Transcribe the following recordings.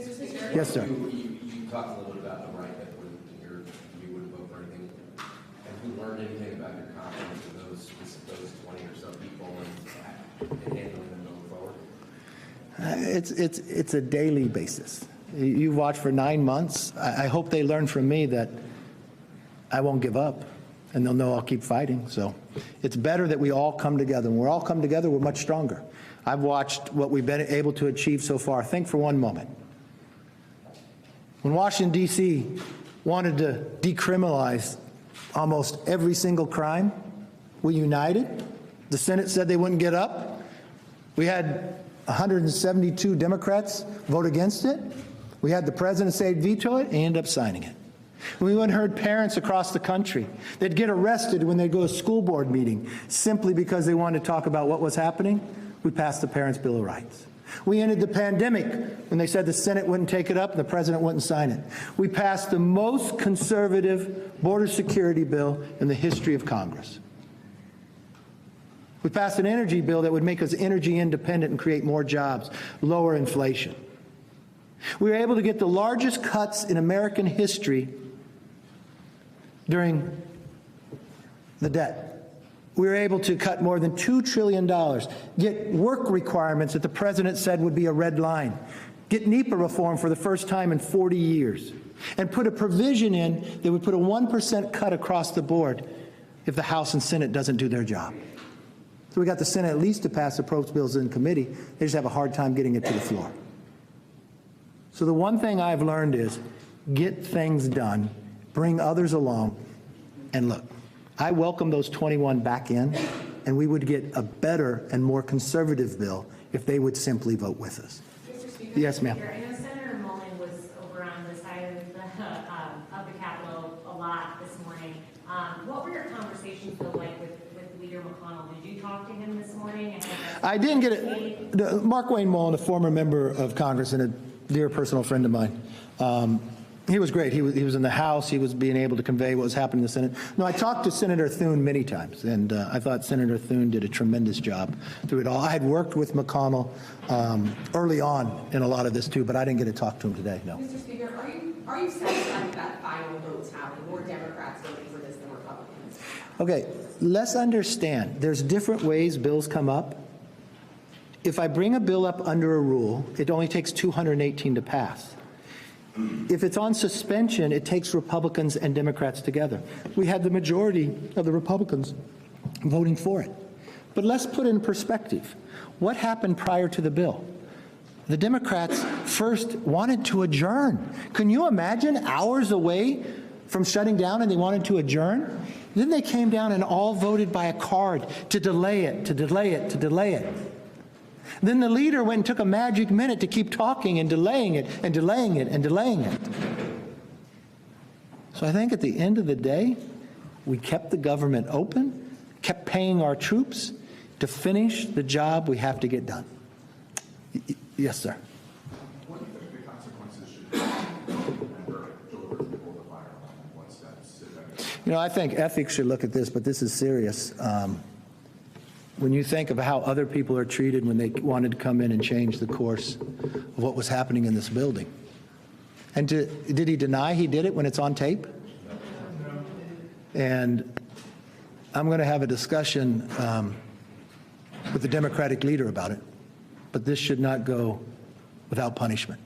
Mr. Speaker? Yes, sir. You talked a little bit about the right that you wouldn't vote for anything. Have you learned anything about your confidence with those 20 or so people and handling them going forward? It's a daily basis. You've watched for 9 months. I hope they learn from me that I won't give up, and they'll know I'll keep fighting. So it's better that we all come together. When we all come together, we're much stronger. I've watched what we've been able to achieve so far. Think for one moment. When Washington, D.C. wanted to decriminalize almost every single crime, we united. The Senate said they wouldn't get up. We had 172 Democrats vote against it. We had the president say veto it and he ended up signing it. We went and heard parents across the country. They'd get arrested when they'd go to a school board meeting simply because they wanted to talk about what was happening. We passed the Parents' Bill of Rights. We ended the pandemic when they said the Senate wouldn't take it up and the president wouldn't sign it. We passed the most conservative border security bill in the history of Congress. We passed an energy bill that would make us energy independent and create more jobs, lower inflation. We were able to get the largest cuts in American history during the debt. We were able to cut more than $2 trillion, get work requirements that the president said would be a red line, get NEPA reform for the first time in 40 years, and put a provision in that would put a 1% cut across the board if the House and Senate doesn't do their job. So we got the Senate at least to pass approach bills in committee. They just have a hard time getting it to the floor. So the one thing I've learned is get things done, bring others along, and look, I welcome those 21 back in, and we would get a better and more conservative bill if they would simply vote with us. Mr. Speaker, Yes, ma'am. I know Senator Mullin was over on the side of the Capitol a lot this morning. What were your conversations like with Leader McConnell? Did you talk to him this morning? I didn't get it. Mark Wayne Mullin, a former member of Congress and a dear personal friend of mine, he was great. He was in the House. He was being able to convey what was happening in the Senate. No, I talked to Senator Thune many times, and I thought Senator Thune did a tremendous job through it all. I had worked with McConnell early on in a lot of this too, but I didn't get to talk to him today. No. Mr. Speaker, are you satisfied with that final vote tally? More Democrats voting for this than Republicans? Okay, let's understand. There's different ways bills come up. If I bring a bill up under a rule, it only takes 218 to pass. If it's on suspension, it takes Republicans and Democrats together. We had the majority of the Republicans voting for it. But let's put it in perspective. What happened prior to the bill? The Democrats first wanted to adjourn. Can you imagine hours away from shutting down and they wanted to adjourn? Then they came down and all voted by a card to delay it, to delay it, to delay it. Then the leader went and took a magic minute to keep talking and delaying it and delaying it and delaying it. So I think at the end of the day, we kept the government open, kept paying our troops to finish the job we have to get done. Yes, sir. What do you think the consequences should be for deliberately pull the fire alarm once that's You know, I think ethics should look at this, but this is serious. When you think of how other people are treated when they wanted to come in and change the course of what was happening in this building. And did he deny he did it when it's on tape? And I'm going to have a discussion with the Democratic leader about it, but this should not go without punishment.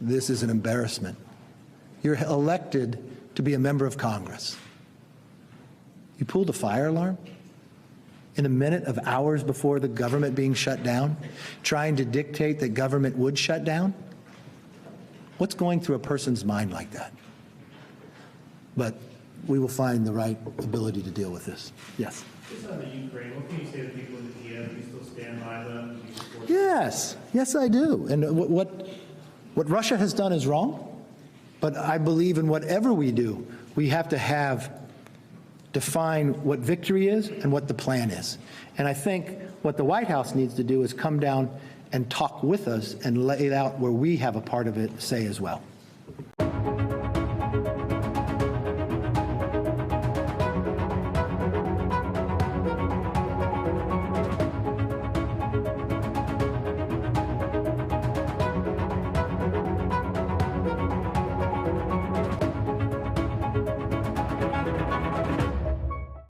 This is an embarrassment. You're elected to be a member of Congress. You pulled a fire alarm in a minute of hours before the government being shut down, trying to dictate that government would shut down? What's going through a person's mind like that? But we will find the right ability to deal with this. Yes? Just on the Ukraine, what can you say to people in Kiev? Do you still stand by them? Do you support Yes. Yes, I do. And what Russia has done is wrong, but I believe in whatever we do, we have to define what victory is and what the plan is. And I think what the White House needs to do is come down and talk with us and lay it out where we have a part of it say as well.